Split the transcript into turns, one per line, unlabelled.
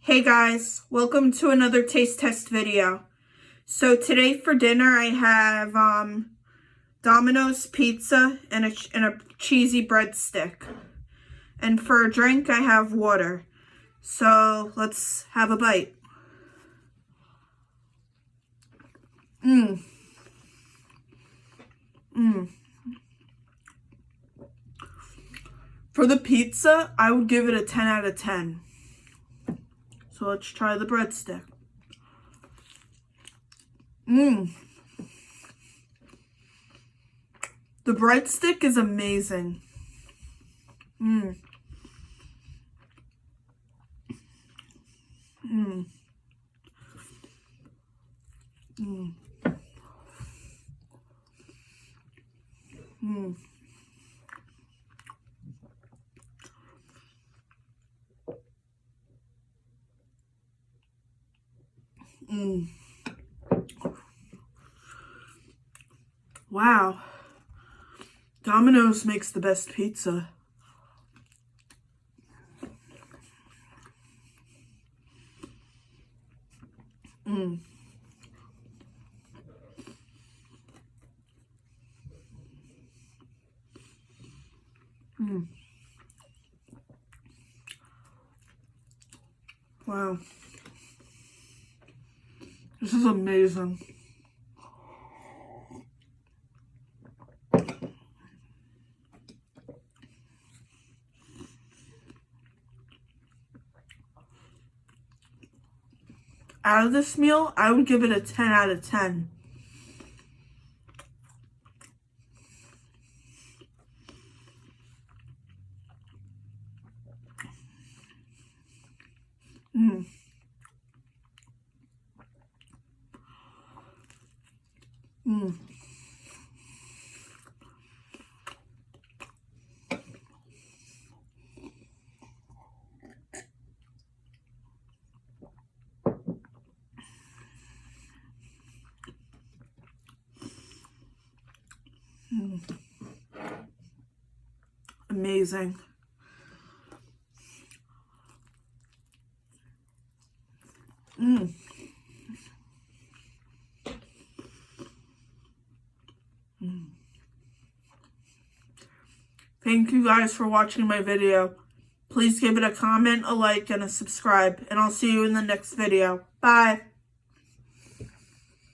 Hey guys, welcome to another taste test video. So today for dinner I have Domino's pizza and a cheesy breadstick. And for a drink I have water. So let's have a bite. For the pizza, I would give it a 10 out of 10. So let's try the breadstick. The breadstick is amazing. Wow. Domino's makes the best pizza. Wow. This is amazing. Out of this meal, I would give it a 10 out of 10. Amazing. Thank you guys for watching my video. Please give it a comment, a like, and a subscribe. And I'll see you in the next video. Bye.